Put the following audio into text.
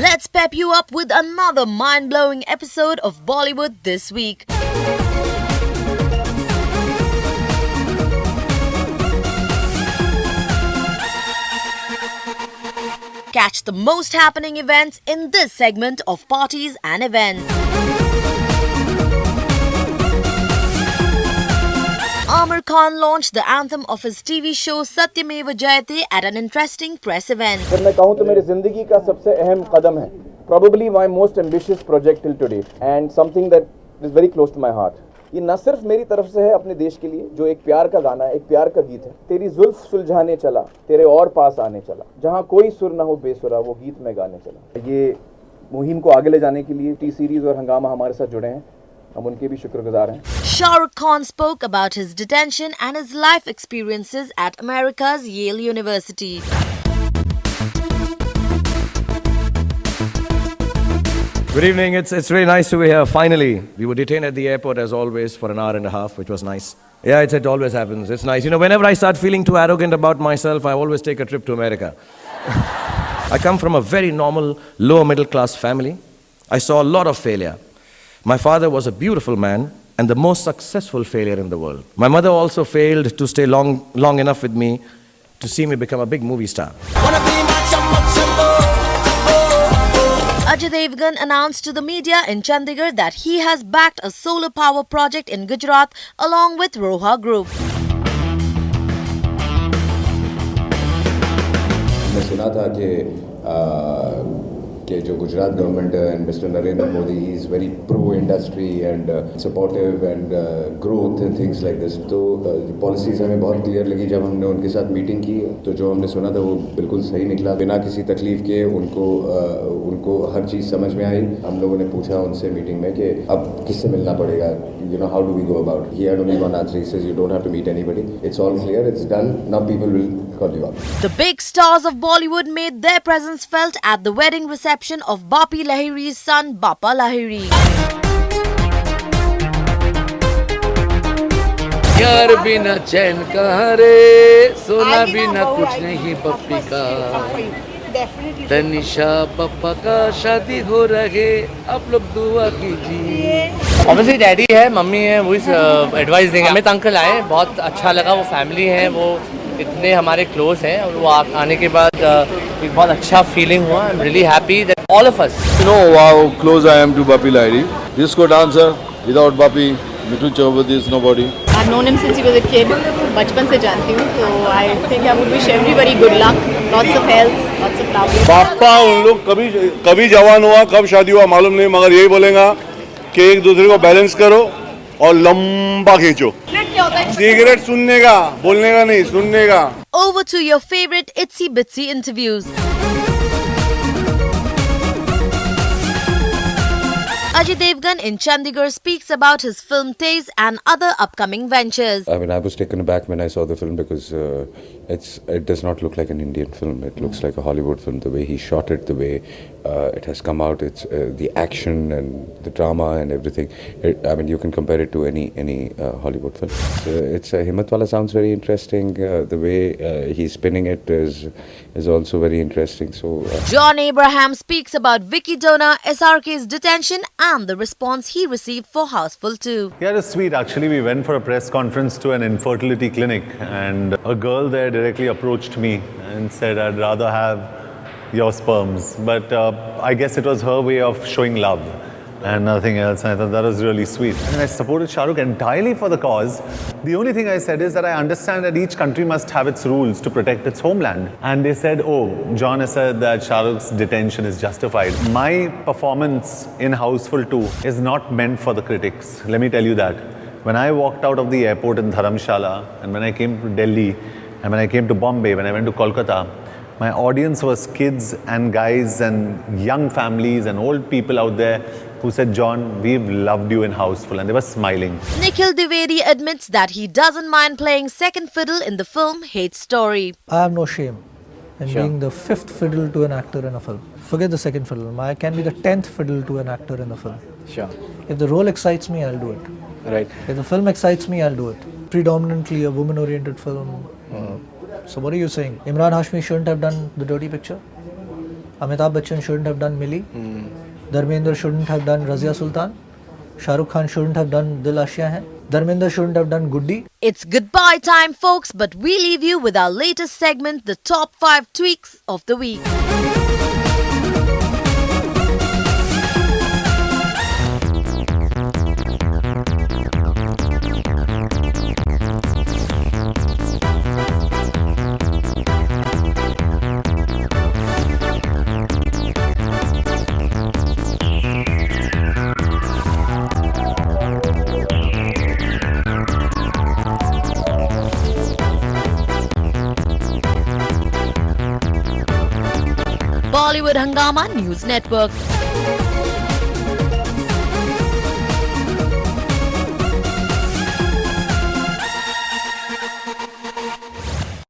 Let's pep you up with another mind-blowing episode of Bollywood this week. Catch the most happening events in this segment of Parties and Events. Aamir Khan launched the anthem of his TV show Satyameva Jayate at an interesting press event. अगर मैं कहूँ तो मेरी जिंदगी का सबसे अहम कदम है, probably my most ambitious project till today, and something that is very close to my heart. ये न सिर्फ मेरी तरफ से है अपने देश के लिए, जो एक प्यार का गाना है, एक प्यार का गीत है। तेरी जुल्फ सुलझाने चला, तेरे और पास आने चला, जहाँ कोई सुर न हो बेसुरा, वो गीत में गाने चला। ये मुहिम को आगे ले जाने के लिए टी सीरीज और हंगामा हमारे साथ जुड़े हैं, हम उनके भी शुक्रगुजार हैं। Shah Rukh Khan spoke about his detention and his life experiences at America's Yale University. Good evening. It's really nice to be here. Finally, we were detained at the airport as always for an hour and a half, which was nice. Yeah, it always happens. It's nice. You know, whenever I start feeling too arrogant about myself, I always take a trip to America. I come from a very normal, lower middle class family. I saw a lot of failure. My father was a beautiful man and the most successful failure in the world. My mother also failed to stay long enough with me to see me become a big movie star. Ajay Devgan announced to the media in Chandigarh that he has backed a solar power project in Gujarat along with Roha Group. मैं सुना था कि जो Gujarat government and mister Narendra Modi he is very pro industry and supportive and growth and things like this. तो policies हमें बहुत clear लगी जब हमने उनके साथ मीटिंग की। तो जो हमने सुना था वो बिल्कुल सही निकला, बिना किसी तकलीफ के उनको हर चीज़ समझ में आई। हम लोगों ने पूछा उनसे मीटिंग में कि अब किससे मिलना पड़ेगा, you know, how do we go about it? He had only one answer. He says you don't have to meet anybody. It's all clear, it's done. Now people will call you up. The big stars of Bollywood made their presence felt at the wedding reception of Bapi Lahiri's son Bappa Lahiri. यार बिना चैन कहाँ रे, सोना बिना कुछ नहीं पप्पी का, तनिषा पप्पा का शादी हो रहे, आप लोग दुआ कीजिए। ऑब्वियसली डैडी है, मम्मी है, वो एडवाइस देंगे। अमित अंकल आए, बहुत अच्छा लगा, वो फैमिली है, वो इतने हमारे क्लोज हैं और वो आने के बाद एक बहुत अच्छा फीलिंग हुआ। I am really happy that all of us You know how close I am to Bapi Lahiri. Disco dancer, without Bapi, Mithu Chaudhary is nobody. I've known him since he was a kid. बचपन से जानती हूँ, तो I think I would wish everybody good luck, lots of health, lots of love. पापा उन लोग कभी जवान हुआ, कब शादी हुआ मालूम नहीं, मगर यही बोलेगा कि एक दूसरे को बैलेंस करो और लंबा खींचो। सिगरेट सुनने का, बोलने का नहीं, सुनने का। Over to your favorite itsy bitsy interviews. Ajay Devgan in Chandigarh speaks about his film taste and other upcoming ventures. I mean, I was taken aback when I saw the film because it does not look like an Indian film. It looks like a Hollywood film. The way he shot it, the way it has come out, it's the action and the drama and everything. I mean, you can compare it to any Hollywood film. It's Himmatwala sounds very interesting. The way he's spinning it is also very interesting. So John Abraham speaks about Vicky Dona, SRK's detention and the response he received for Houseful 2. Yeah, it was sweet. Actually, we went for a press conference to an infertility clinic and a girl there directly approached me and said, I'd rather have your sperms. But I guess it was her way of showing love and nothing else. And I thought that was really sweet. And I supported Shah Rukh entirely for the cause. The only thing I said is that I understand that each country must have its rules to protect its homeland. And they said, oh, John has said that Shah Rukh's detention is justified. My performance in Houseful 2 is not meant for the critics. Let me tell you that. When I walked out of the airport in Dharamshala, and when I came to Delhi, and when I came to Bombay, when I went to Kolkata, my audience was kids and guys and young families and old people out there who said, John, we've loved you in Houseful, and they were smiling. Nikhil Dwivedi admits that he doesn't mind playing second fiddle in the film Hate Story. I have no shame in being the fifth fiddle to an actor in a film. Forget the second fiddle. I can be the 10th fiddle to an actor in a film. Sure. If the role excites me, I'll do it. Right. If the film excites me, I'll do it. Predominantly a woman-oriented film. So what are you saying? Imran Hashmi shouldn't have done The Dirty Picture? Amitabh Bachchan shouldn't have done Millie. Dharmendra shouldn't have done Razia Sultan. Shah Rukh Khan shouldn't have done Dil Ashiya Hai. Dharmendra shouldn't have done Guddi. It's goodbye time, folks, but we leave you with our latest segment, the top 5 tweaks of the week. Bollywood Hungama News Network.